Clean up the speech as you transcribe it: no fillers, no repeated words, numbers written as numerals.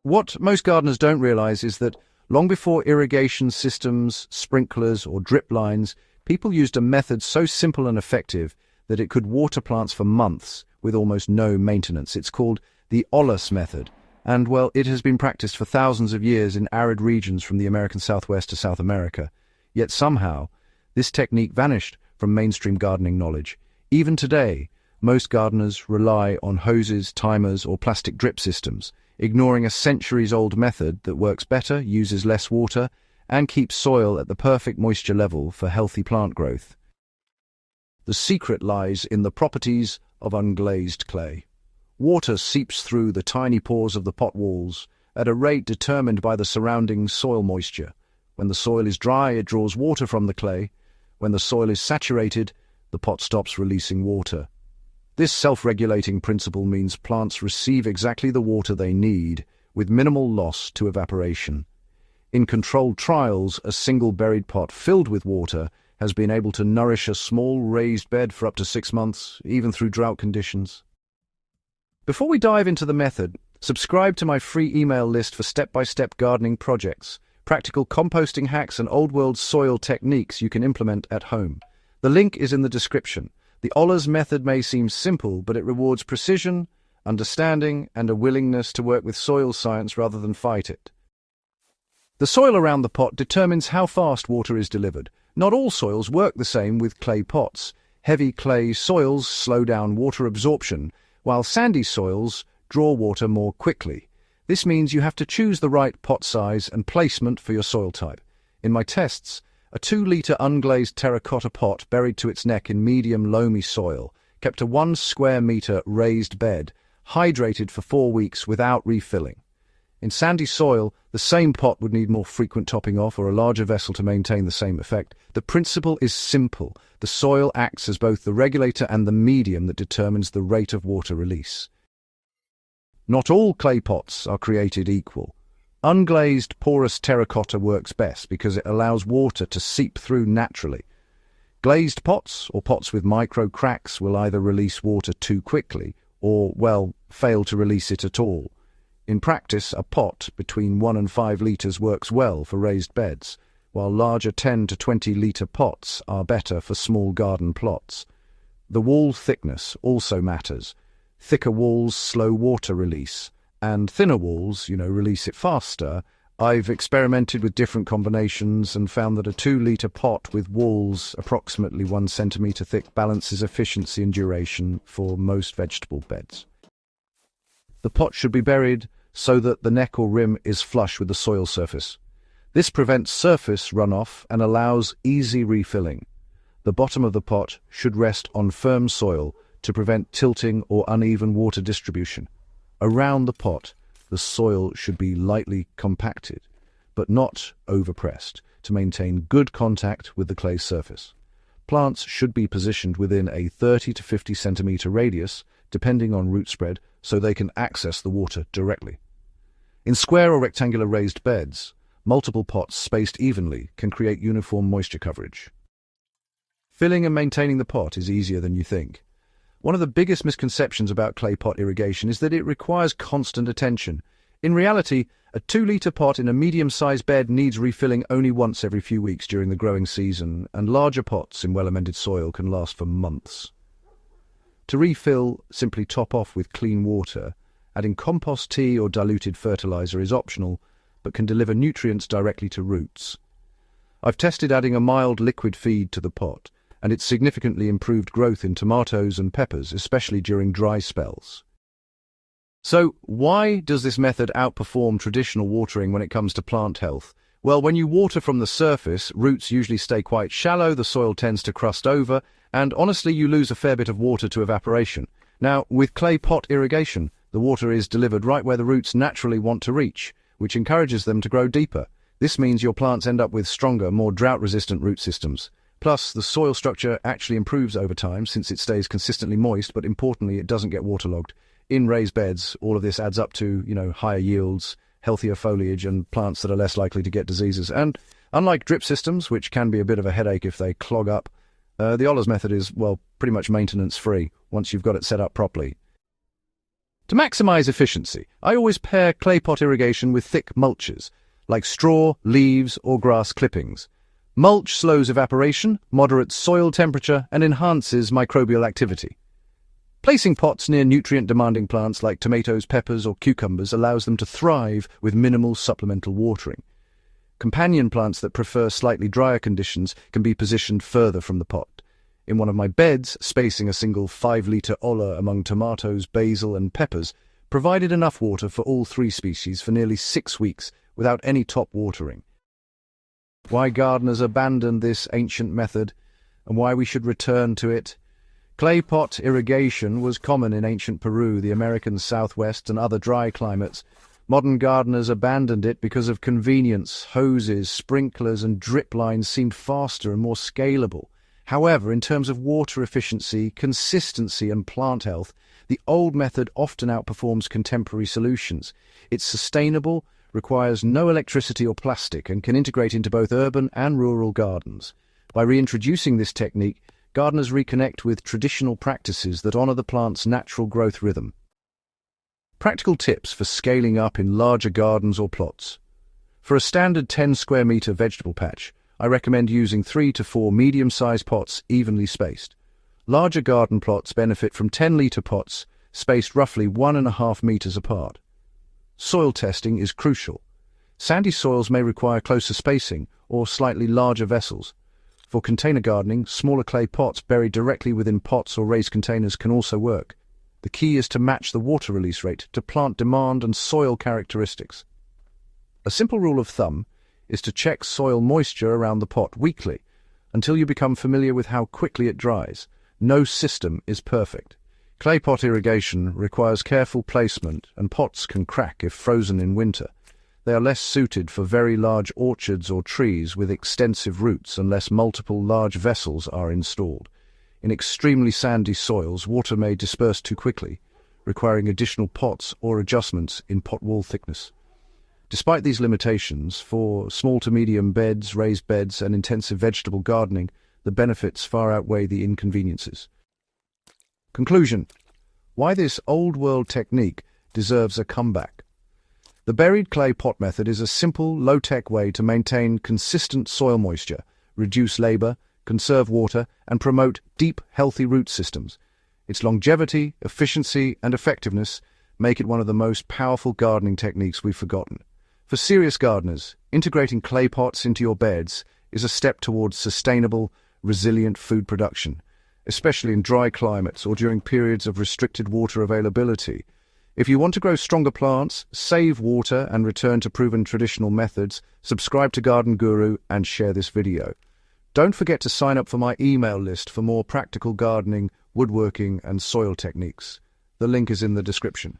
What most gardeners don't realize is that long before irrigation systems, sprinklers, or drip lines, people used a method so simple and effective that it could water plants for months with almost no maintenance. It's called the Ollas method, and, well, it has been practiced for thousands of years in arid regions from the American Southwest to South America. Yet somehow, this technique vanished from mainstream gardening knowledge. Even today, most gardeners rely on hoses, timers, or plastic drip systems, ignoring a centuries-old method that works better, uses less water, and keeps soil at the perfect moisture level for healthy plant growth. The secret lies in the properties of unglazed clay. Water seeps through the tiny pores of the pot walls at a rate determined by the surrounding soil moisture. When the soil is dry, it draws water from the clay. When the soil is saturated, the pot stops releasing water. This self-regulating principle means plants receive exactly the water they need, with minimal loss to evaporation. In controlled trials, a single buried pot filled with water has been able to nourish a small raised bed for up to 6 months, even through drought conditions. Before we dive into the method, subscribe to my free email list for step-by-step gardening projects, practical composting hacks, and old-world soil techniques you can implement at home. The link is in the description. The Ollas method may seem simple, but it rewards precision, understanding, and a willingness to work with soil science rather than fight it. The soil around the pot determines how fast water is delivered. Not all soils work the same with clay pots. Heavy clay soils slow down water absorption, while sandy soils draw water more quickly. This means you have to choose the right pot size and placement for your soil type. In my tests, a 2-litre unglazed terracotta pot buried to its neck in medium loamy soil kept a 1 square metre raised bed, hydrated for 4 weeks without refilling. In sandy soil, the same pot would need more frequent topping off or a larger vessel to maintain the same effect. The principle is simple. The soil acts as both the regulator and the medium that determines the rate of water release. Not all clay pots are created equal. Unglazed porous terracotta works best because it allows water to seep through naturally. Glazed pots, or pots with micro cracks, will either release water too quickly or, well, fail to release it at all. In practice, a pot between 1 and 5 litres works well for raised beds, while larger 10 to 20-litre pots are better for small garden plots. The wall thickness also matters. Thicker walls slow water release, and thinner walls, release it faster. I've experimented with different combinations and found that a 2-litre pot with walls approximately 1 centimetre thick balances efficiency and duration for most vegetable beds. The pot should be buried so that the neck or rim is flush with the soil surface. This prevents surface runoff and allows easy refilling. The bottom of the pot should rest on firm soil to prevent tilting or uneven water distribution. Around the pot, the soil should be lightly compacted, but not overpressed, to maintain good contact with the clay surface. Plants should be positioned within a 30 to 50 centimetre radius, depending on root spread, so they can access the water directly. In square or rectangular raised beds, multiple pots spaced evenly can create uniform moisture coverage. Filling and maintaining the pot is easier than you think. One of the biggest misconceptions about clay pot irrigation is that it requires constant attention. In reality, a 2-litre pot in a medium-sized bed needs refilling only once every few weeks during the growing season, and larger pots in well-amended soil can last for months. To refill, simply top off with clean water. Adding compost tea or diluted fertilizer is optional, but can deliver nutrients directly to roots. I've tested adding a mild liquid feed to the pot, and it's significantly improved growth in tomatoes and peppers, especially during dry spells. So, why does this method outperform traditional watering when it comes to plant health? Well, when you water from the surface, roots usually stay quite shallow, the soil tends to crust over, and honestly you lose a fair bit of water to evaporation. Now, with clay pot irrigation, the water is delivered right where the roots naturally want to reach, which encourages them to grow deeper. This means your plants end up with stronger, more drought-resistant root systems. Plus, the soil structure actually improves over time since it stays consistently moist, but importantly, it doesn't get waterlogged. In raised beds, all of this adds up to, higher yields, healthier foliage, and plants that are less likely to get diseases. And unlike drip systems, which can be a bit of a headache if they clog up, the Ollas method is, pretty much maintenance-free once you've got it set up properly. To maximize efficiency, I always pair clay pot irrigation with thick mulches, like straw, leaves, or grass clippings. Mulch slows evaporation, moderates soil temperature, and enhances microbial activity. Placing pots near nutrient-demanding plants like tomatoes, peppers, or cucumbers allows them to thrive with minimal supplemental watering. Companion plants that prefer slightly drier conditions can be positioned further from the pot. In one of my beds, spacing a single 5-litre olla among tomatoes, basil, and peppers provided enough water for all 3 species for nearly 6 weeks without any top watering. Why gardeners abandoned this ancient method, and why we should return to it. Clay pot irrigation was common in ancient Peru, the American Southwest, and other dry climates. Modern gardeners abandoned it because of convenience. Hoses, sprinklers, and drip lines seemed faster and more scalable. However, in terms of water efficiency, consistency, and plant health, the old method often outperforms contemporary solutions. It's sustainable, requires no electricity or plastic, and can integrate into both urban and rural gardens. By reintroducing this technique, gardeners reconnect with traditional practices that honor the plant's natural growth rhythm. Practical tips for scaling up in larger gardens or plots. For a standard 10 square meter vegetable patch, I recommend using 3 to 4 medium-sized pots evenly spaced. Larger garden plots benefit from 10-litre pots spaced roughly 1.5 meters apart. Soil testing is crucial. Sandy soils may require closer spacing or slightly larger vessels. For container gardening, smaller clay pots buried directly within pots or raised containers can also work. The key is to match the water release rate to plant demand and soil characteristics. A simple rule of thumb is to check soil moisture around the pot weekly until you become familiar with how quickly it dries. No system is perfect. Clay pot irrigation requires careful placement, and pots can crack if frozen in winter. They are less suited for very large orchards or trees with extensive roots unless multiple large vessels are installed. In extremely sandy soils, water may disperse too quickly, requiring additional pots or adjustments in pot wall thickness. Despite these limitations, for small to medium beds, raised beds, and intensive vegetable gardening, the benefits far outweigh the inconveniences. Conclusion: why this old-world technique deserves a comeback. The buried clay pot method is a simple, low-tech way to maintain consistent soil moisture, reduce labor, conserve water, and promote deep, healthy root systems. Its longevity, efficiency, and effectiveness make it one of the most powerful gardening techniques we've forgotten. For serious gardeners, integrating clay pots into your beds is a step towards sustainable, resilient food production, especially in dry climates or during periods of restricted water availability. If you want to grow stronger plants, save water, and return to proven traditional methods, subscribe to Garden Guru and share this video. Don't forget to sign up for my email list for more practical gardening, woodworking, and soil techniques. The link is in the description.